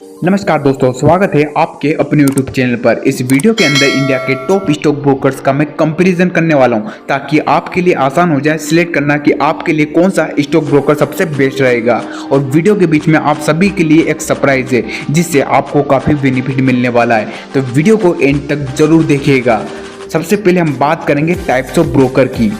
नमस्कार दोस्तों, स्वागत है आपके अपने YouTube चैनल पर। इस वीडियो के अंदर इंडिया के टॉप स्टॉक ब्रोकर्स का मैं कंपैरिजन करने वाला हूं, ताकि आपके लिए आसान हो जाए सिलेक्ट करना कि आपके लिए कौन सा स्टॉक ब्रोकर सबसे बेस्ट रहेगा। और वीडियो के बीच में आप सभी के लिए एक सरप्राइज है, जिससे आपको काफ़ी बेनिफिट मिलने वाला है, तो वीडियो को एंड तक जरूर देखिएगा। सबसे पहले हम बात करेंगे टाइप्स ऑफ ब्रोकर की।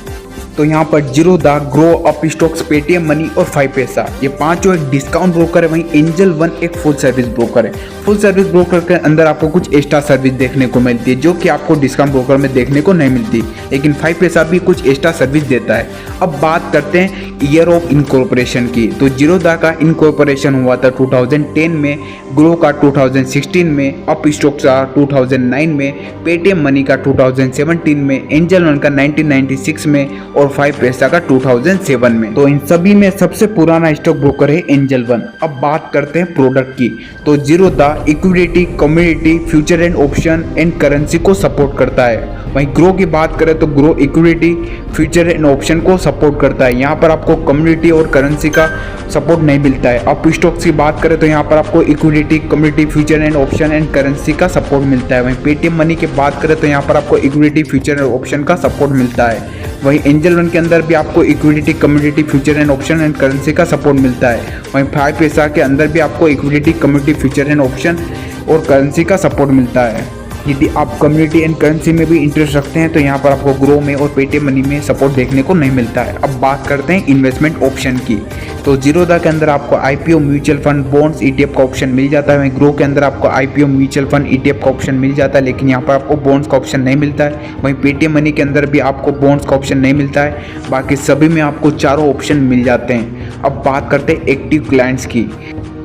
तो यहाँ पर Zerodha, grow, up stocks, Paytm money और 5 पैसा, ये पांचों एक डिस्काउंट ब्रोकर है। वहीं एंजल वन एक फुल सर्विस ब्रोकर है। फुल सर्विस ब्रोकर के अंदर आपको कुछ एक्स्ट्रा सर्विस देखने को मिलती है, जो कि आपको डिस्काउंट ब्रोकर में देखने को नहीं मिलती, लेकिन 5 पैसा भी कुछ एक्स्ट्रा सर्विस देता है। अब बात करते हैं ईयर ऑफ इनकॉर्पोरेशन की। तो जीरोधा का इनकॉर्पोरेशन हुआ था 2010 में, ग्रो का 2016 में, अप स्टॉक्स का 2009 में, पेटीएम मनी का 2017 में, एंजल वन का 1996 में और 5 पैसा का 2007 में। तो इन सभी में सबसे पुराना स्टॉक ब्रोकर है एंजल वन। अब बात करते हैं प्रोडक्ट की। तो Zerodha equity, commodity, future and option and currency को सपोर्ट करता है। वहीं ग्रो की बात करें तो grow equity, future and option को सपोर्ट करता है। यहाँ पर आपको कमोडिटी और करेंसी का सपोर्ट नहीं मिलता है। अप स्टॉक्स की बात करें तो यहाँ पर आपको equity, commodity, future and option and currency का सपोर्ट मिलता है। वहीं पेटीएम मनी की बात करें तो यहाँ पर आपको इक्विटी, फ्यूचर एंड ऑप्शन का सपोर्ट मिलता है। वहीं एंजल वन के अंदर भी आपको equity, commodity, future and option and currency का सपोर्ट मिलता है। वहीं 5 पैसा के अंदर भी आपको equity, commodity, future and option और करेंसी का सपोर्ट मिलता है। यदि आप कम्युनिटी एंड करेंसी में भी इंटरेस्ट रखते हैं तो यहाँ पर आपको ग्रो में और पेटीएम मनी में सपोर्ट देखने को नहीं मिलता है। अब बात करते हैं इन्वेस्टमेंट ऑप्शन की। तो जीरोधा के अंदर आपको IPO, mutual fund, bonds, ETF का ऑप्शन मिल जाता है। वहीं ग्रो के अंदर आपको आईपीओ, म्यूचुअल फंड, ईटीएफ का ऑप्शन मिल जाता है, लेकिन यहाँ पर आपको बॉन्ड्स का ऑप्शन नहीं मिलता है। वहीं पेटीएम मनी के अंदर भी आपको बॉन्ड्स का ऑप्शन नहीं मिलता है। बाकी सभी में आपको चारों ऑप्शन मिल जाते हैं। अब बात करते हैं एक्टिव क्लाइंट्स की।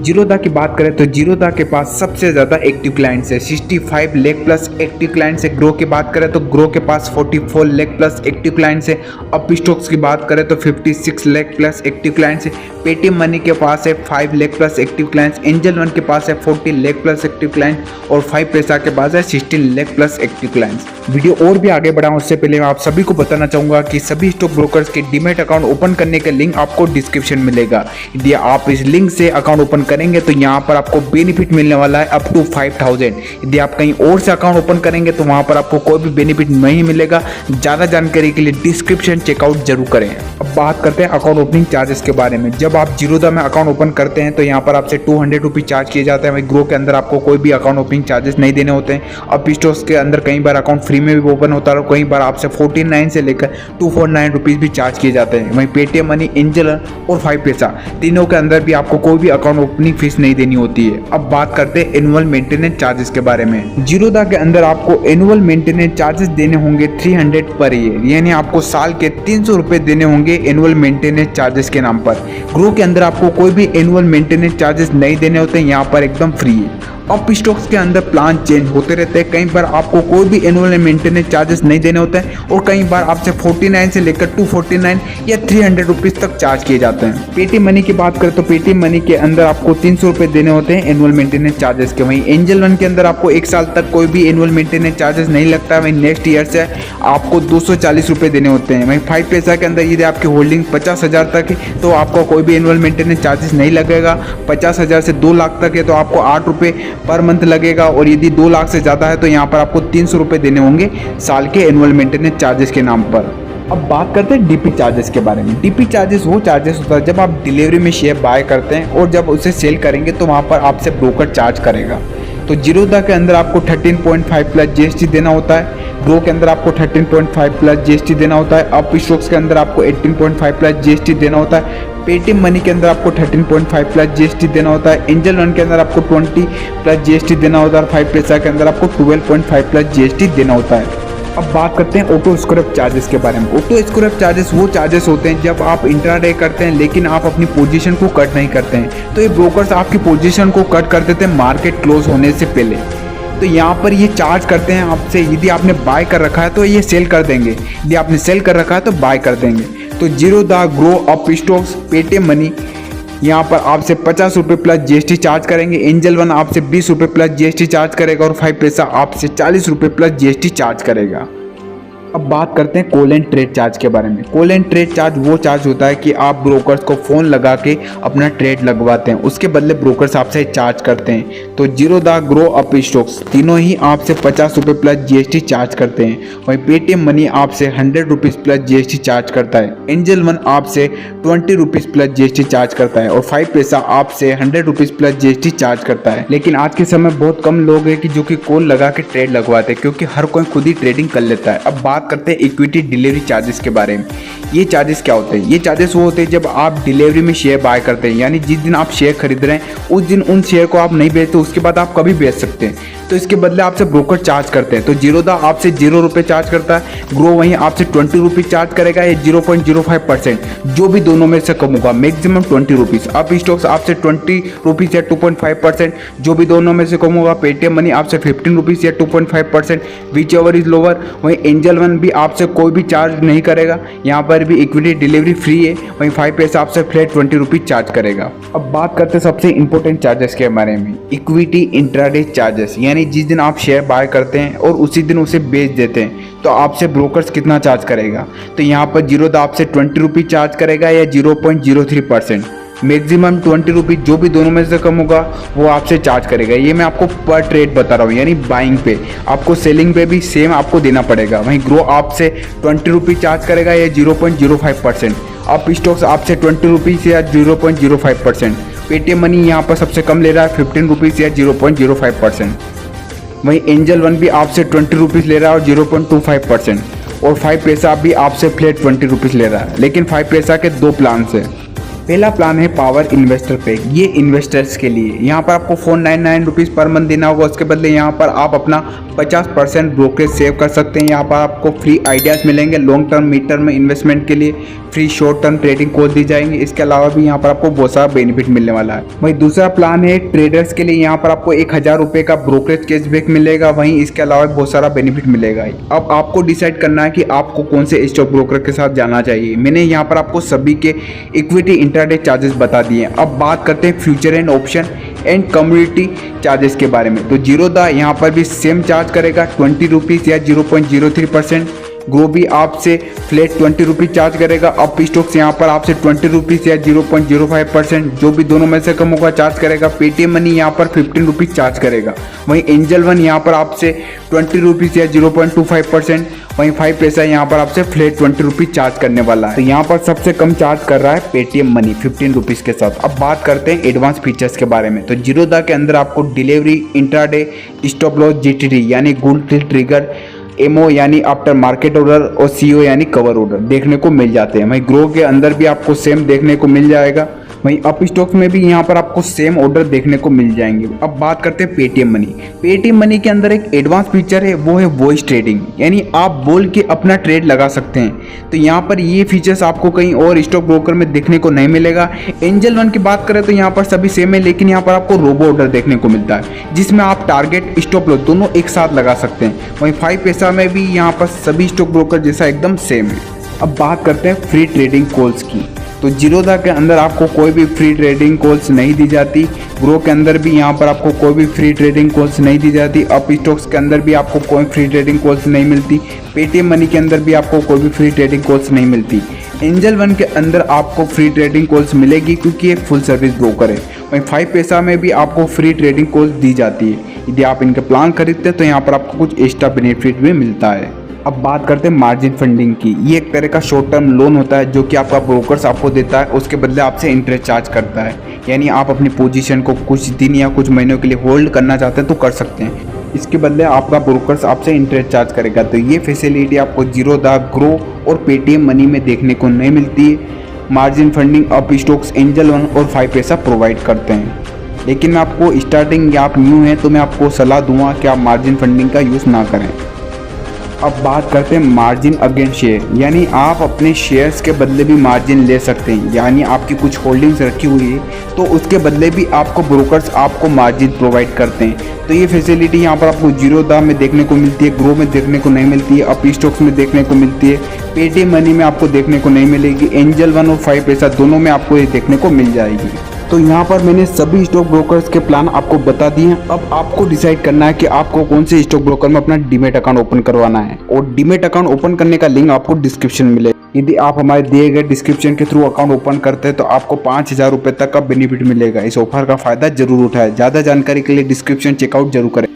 जीरोधा की बात करें तो जीरोधा के पास सबसे ज़्यादा एक्टिव क्लाइंट्स है, 65 लाख प्लस एक्टिव क्लाइंट्स है। ग्रो की बात करें तो ग्रो के पास 44 लाख प्लस एक्टिव क्लाइंट्स है। अप स्टॉक्स की बात करें तो 56 लाख प्लस एक्टिव क्लाइंट्स है। पेटीएम मनी के पास है 5 lakh plus active clients. Angel one के पास है 40 लाख प्लस एक्टिव क्लाइंट्स और 5 पैसा के पास है 16 lakh plus active clients. Video और भी आगे बढ़ाऊं उससे पहले मैं आप सभी को बताना चाहूँगा कि सभी स्टॉक ब्रोकर्स के डीमैट अकाउंट ओपन करने का लिंक आपको डिस्क्रिप्शन में मिलेगा। यदि आप इस लिंक से अकाउंट ओपन करेंगे तो यहाँ पर आपको बेनिफिट मिलने वाला है अप टू 5000। यदि आप कहीं और से अकाउंट ओपन करेंगे तो वहाँ पर आपको कोई भी बेनिफिट नहीं मिलेगा। ज़्यादा जानकारी के लिए डिस्क्रिप्शन चेकआउट जरूर करें। अब बात करते हैं अकाउंट ओपनिंग चार्जेस के बारे में। जब आप जीरोधा में अकाउंट ओपन करते हैं तो यहाँ पर आपसे 200 रुपीज़ चार्ज किए जाते हैं। वहीं ग्रो के अंदर आपको कोई भी अकाउंट ओपनिंग चार्जेस नहीं देने होते हैं। अप स्टॉक्स के अंदर कई बार अकाउंट फ्री में भी ओपन होता है, कई बार आपसे 49 से लेकर 249 रुपीज़ भी चार्ज किए जाते हैं। वहीं पेटीएम मनी, एंजल और 5 पैसा तीनों के अंदर भी आपको कोई भी अकाउंट ओपनिंग फीस नहीं देनी होती है। अब बात करते हैं एनुअल मेंटेनेंस चार्जेस के बारे में। जीरोधा के अंदर आपको एनुअल मेंटेनेंस चार्जेस देने होंगे 300 पर ईयर, यानी आपको साल के 300 रुपए देने होंगे एनुअल मेंटेनेंस चार्जेस के नाम पर। ग्रो के अंदर आपको कोई भी एनुअल मेंटेनेंस चार्जेस नहीं देने होते हैं, यहाँ पर एकदम फ्री है। अप स्टॉक्स के अंदर प्लान चेंज होते रहते हैं, कई बार आपको कोई भी एनुअल मेंटेनेंस चार्जेस नहीं देने होते हैं और कई बार आपसे 49 से लेकर 249 या 300 रुपीज़ तक चार्ज किए जाते हैं। पेटीएम मनी की बात करें तो पेटीएम मनी के अंदर आपको 300 रुपये देने होते हैं एनुअल मेंटेनेंस चार्जेस के। वहीं एंजल वन के अंदर आपको 1 साल तक कोई भी एनुअल मेंटेनेंस चार्जेस नहीं लगता है। वहीं नेक्स्ट ईयर से आपको 240 रुपये देने होते हैं। वहीं 5 पैसा के अंदर यदि आपकी होल्डिंग 50,000 तक है तो आपको कोई भी एनुअल मेंटेनेंस चार्जेस नहीं लगेगा। 50,000 से 2 लाख तक है तो आपको 8 रुपये पर मंथ लगेगा, और यदि 2 लाख से ज़्यादा है तो यहाँ पर आपको 300 रुपये देने होंगे साल के एनुअल मेंटेनेंस चार्जेस के नाम पर। अब बात करते हैं डीपी चार्जेस के बारे में। डीपी चार्जेस वो चार्जेस होता है जब आप डिलीवरी में शेयर बाय करते हैं और जब उसे सेल करेंगे तो वहाँ पर आपसे ब्रोकर चार्ज करेगा। तो जीरोधा के अंदर आपको 13.5 प्लस जीएसटी देना होता है। ग्रो के अंदर आपको 13.5 प्लस जीएसटी देना होता है। अप स्टॉक्स के अंदर आपको 18.5 प्लस जीएसटी देना होता है। पेटीएम मनी के अंदर आपको 13.5 प्लस जीएसटी देना होता है। एंजल वन के अंदर आपको 20 प्लस जीएसटी देना होता है और 5 पैसा के अंदर आपको 12.5 प्लस जीएसटी देना होता है। अब बात करते हैं ऑटो स्क्रैप चार्जेस के बारे में। ऑटो स्क्रैप चार्जेस वो चार्जेस होते हैं जब आप इंट्राडे करते हैं लेकिन आप अपनी पोजीशन को कट नहीं करते हैं, तो ये ब्रोकर्स आपकी पोजीशन को कट कर देते हैं मार्केट क्लोज होने से पहले। तो यहाँ पर ये चार्ज करते हैं आपसे। यदि आपने बाय कर रखा है तो ये सेल कर देंगे, यदि आपने सेल कर रखा है तो बाय कर देंगे। तो Zerodha, grow, up stocks, Paytm money यहाँ पर आपसे 50 रुपये प्लस जीएसटी चार्ज करेंगे। एंजल वन आपसे 20 रुपये प्लस जीएसटी चार्ज करेगा और 5 पैसा आपसे 40 रुपये प्लस जीएसटी चार्ज करेगा। अब बात करते हैं कॉल एंड ट्रेड चार्ज के बारे में। कॉल एंड ट्रेड चार्ज वो चार्ज होता है कि आप ब्रोकर्स को फ़ोन लगा के अपना ट्रेड लगवाते हैं, उसके बदले ब्रोकर्स आपसे चार्ज करते हैं। तो जीरोधा, ग्रो, अप स्टॉक्स तीनों ही आपसे 50 रुपये प्लस जीएसटी चार्ज करते हैं। वहीं पेटीएम मनी आपसे 100 रुपीज़ प्लस जीएसटी चार्ज करता है। एंजल वन आपसे 20 रुपीज़ प्लस जीएसटी चार्ज करता है और 5 पैसा आपसे 100 रुपीज़ प्लस जीएसटी चार्ज करता है। लेकिन आज के समय बहुत कम लोग हैं कि जो कि कॉल लगा के ट्रेड लगवाते हैं, क्योंकि हर कोई खुद ही ट्रेडिंग कर लेता है। अब बात करते हैं इक्विटी डिलीवरी चार्जेस के बारे में। ये चार्जेस क्या होते हैं? ये चार्जेस वो होते हैं जब आप डिलीवरी में शेयर बाय करते हैं, यानी जिस दिन आप शेयर खरीद रहे हैं उस दिन उन शेयर को आप नहीं बेचते, उसके बाद आप कभी बेच सकते हैं। तो इसके बदले आपसे ब्रोकर चार्ज करते हैं। तो जीरोधा आपसे 0 रुपये चार्ज करता है, ग्रो वहीं आपसे 20 रुपीज़ चार्ज करेगा या 0.05%, जो भी दोनों में से कम होगा, मैक्सिमम 20 रुपीज़। अप स्टॉक्स आपसे 20 रुपीज़ या 2.5%, जो भी दोनों में से कम होगा। पेटीएम मनी आपसे 15 रुपीज़ या 2.5%, विच एवर इज लोअर। वहीं एंजल वन भी आपसे कोई भी चार्ज नहीं करेगा, यहाँ पर भी इक्विटी डिलीवरी फ्री है। वहीं 5 पैसा आपसे फ्लैट 20 रुपीज़ चार्ज करेगा। अब बात करते हैं सबसे इंपॉर्टेंट चार्जेस के बारे में, इक्विटी इंट्राडे चार्जेस, यानी जिस दिन आप शेयर बाय करते हैं और उसी दिन उसे बेच देते हैं तो आपसे ब्रोकर्स कितना चार्ज करेगा। तो यहाँ पर जीरोधा आपसे 20 रुपीज़ चार्ज करेगा या 0.03%, मैक्सिमम 20 रुपीज़, जो भी दोनों में से कम होगा वो आपसे चार्ज करेगा। ये मैं आपको पर ट्रेड बता रहा हूँ, यानी बाइंग पे। आपको सेलिंग पे भी सेम आपको देना पड़ेगा। वहीं ग्रो आपसे 20 रुपीज़ चार्ज करेगा या 0.05%, अप स्टॉक्स आपसे 20 रुपीज़ या 0.05%, पेटीएम मनी यहाँ पर सबसे कम ले रहा है 15 रुपीज़ या 0.05%। वहीं एंजल वन भी आपसे 20 रुपीज़ ले रहा है और 0.25%, और 5 पैसा भी आपसे फ्लैट 20 रुपीज़ ले रहा है। लेकिन 5 पैसा के दो प्लान है। पहला प्लान है पावर इन्वेस्टर पैक, ये इन्वेस्टर्स के लिए। यहाँ पर आपको 499 रुपीज़ पर मंथ देना होगा, उसके बदले यहाँ पर आप अपना 50% ब्रोकरेज सेव कर सकते हैं। यहाँ पर आपको फ्री आइडियाज़ मिलेंगे लॉन्ग टर्म, मिड टर्म में इन्वेस्टमेंट के लिए, free short term trading course दी जाएंगे। इसके अलावा भी यहाँ पर आपको बहुत सारा बेनिफिट मिलने वाला है। वहीं दूसरा प्लान है ट्रेडर्स के लिए, यहाँ पर आपको 1000 रुपये का ब्रोकरेज कैशबैक मिलेगा। वहीं इसके अलावा बहुत सारा बेनिफिट मिलेगा। अब आपको डिसाइड करना है कि आपको कौन से स्टॉक ब्रोकर के साथ जाना चाहिए। मैंने यहाँ पर आपको सभी के इक्विटी इंट्राडे चार्जेस बता दिए। अब बात करते हैं future and option and community charges के बारे में। तो जीरोधा यहाँ पर भी सेम चार्ज करेगा 20 रुपीज़ या 0.03%, ग्रो भी आपसे फ्लैट 20 रुपीज़ चार्ज करेगा, अप स्टॉक्स यहाँ पर आपसे 20 रुपीज़ या 0.05%, जो भी दोनों में से कम होगा चार्ज करेगा। पेटीएम मनी यहाँ पर 15 रुपीज़ चार्ज करेगा। वहीं एंजल वन यहाँ पर आपसे 20 रुपीज़ या 0.25%, वहीं 5 पैसा यहाँ पर आपसे फ्लैट 20 रुपीज़ चार्ज करने वाला है। तो यहाँ पर सबसे कम चार्ज कर रहा है पेटीएम मनी 15 रुपीज़ के साथ। अब बात करते हैं एडवांस फीचर्स के बारे में। तो जीरोधा के अंदर आपको delivery, intraday, stop loss, GTD यानी गुड ट्रिगर, एमओ यानी आफ्टर मार्केट ऑर्डर और सीओ यानी कवर ऑर्डर देखने को मिल जाते हैं। वहीं ग्रो के अंदर भी आपको सेम देखने को मिल जाएगा। वहीं अप स्टॉक्स में भी यहाँ पर आपको सेम ऑर्डर देखने को मिल जाएंगे। अब बात करते हैं पेटीएम मनी। पेटीएम मनी के अंदर एक एडवांस फीचर है, वो है वॉइस ट्रेडिंग, यानी आप बोल के अपना ट्रेड लगा सकते हैं। तो यहाँ पर ये फीचर्स आपको कहीं और स्टॉक ब्रोकर में देखने को नहीं मिलेगा। एंजल वन की बात करें तो यहाँ पर सभी सेम है, लेकिन यहाँ पर आपको रोबो ऑर्डर देखने को मिलता है, जिसमें आप टारगेट, स्टॉप लॉस दोनों एक साथ लगा सकते हैं। वहीं 5 पैसा में भी यहाँ पर सभी स्टॉक ब्रोकर जैसा एकदम सेम है। अब बात करते हैं फ्री ट्रेडिंग कॉल्स की। तो जीरोधा के अंदर आपको कोई भी फ्री ट्रेडिंग कॉल्स नहीं दी जाती। ग्रो के अंदर भी यहाँ पर आपको कोई भी फ्री ट्रेडिंग कॉल्स नहीं दी जाती। अप स्टॉक्स के अंदर भी आपको कोई फ्री ट्रेडिंग कॉल्स नहीं मिलती। पेटीएम मनी के अंदर भी आपको कोई भी फ्री ट्रेडिंग कॉल्स नहीं मिलती। एंजल वन के अंदर आपको फ्री ट्रेडिंग कॉल्स मिलेगी क्योंकि ये फुल सर्विस ब्रोकर है। वहीं 5 पैसा में भी आपको फ्री ट्रेडिंग कॉल्स दी जाती है। यदि आप इनके प्लान खरीदते हैं तो यहाँ पर आपको कुछ एक्स्ट्रा बेनिफिट भी मिलता है। अब बात करते हैं मार्जिन फंडिंग की। ये एक तरह का शॉर्ट टर्म लोन होता है जो कि आपका ब्रोकर्स आपको देता है, उसके बदले आपसे इंटरेस्ट चार्ज करता है। यानी आप अपनी पोजीशन को कुछ दिन या कुछ महीनों के लिए होल्ड करना चाहते हैं तो कर सकते हैं, इसके बदले आपका ब्रोकर्स आपसे इंटरेस्ट चार्ज करेगा। तो ये फैसिलिटी आपको जीरोधा, ग्रो और पेटीएम मनी में देखने को नहीं मिलती है। Margin funding up stocks, angel one और 5 पैसा प्रोवाइड करते हैं। लेकिन मैं आपको स्टार्टिंग या आप न्यू हैं तो मैं आपको सलाह दूंगा कि आप मार्जिन फंडिंग का यूज़ ना करें। अब बात करते हैं मार्जिन अगेंस्ट शेयर, यानी आप अपने शेयर्स के बदले भी मार्जिन ले सकते हैं। यानी आपकी कुछ होल्डिंग्स रखी हुई है तो उसके बदले भी आपको ब्रोकर्स आपको मार्जिन प्रोवाइड करते हैं। तो ये फैसिलिटी यहाँ पर आपको जीरोधा में देखने को मिलती है, ग्रो में देखने को नहीं मिलती है, अप स्टॉक्स में देखने को मिलती है, पेटीएम मनी में आपको देखने को नहीं मिलेगी। एंजल वन और 5 पैसा दोनों में आपको ये देखने को मिल जाएगी। तो यहाँ पर मैंने सभी स्टॉक ब्रोकर्स के प्लान आपको बता दिए हैं। अब आपको डिसाइड करना है कि आपको कौन से स्टॉक ब्रोकर में अपना डीमेट अकाउंट ओपन करवाना है, और डीमेट अकाउंट ओपन करने का लिंक आपको डिस्क्रिप्शन में मिलेगा। यदि आप हमारे दिए गए डिस्क्रिप्शन के थ्रू अकाउंट ओपन करते हैं तो आपको 5,000 रुपए तक का बेनिफिट मिलेगा। इस ऑफर का फायदा जरूर उठाएं। ज्यादा जानकारी के लिए डिस्क्रिप्शन चेकआउट जरूर करें।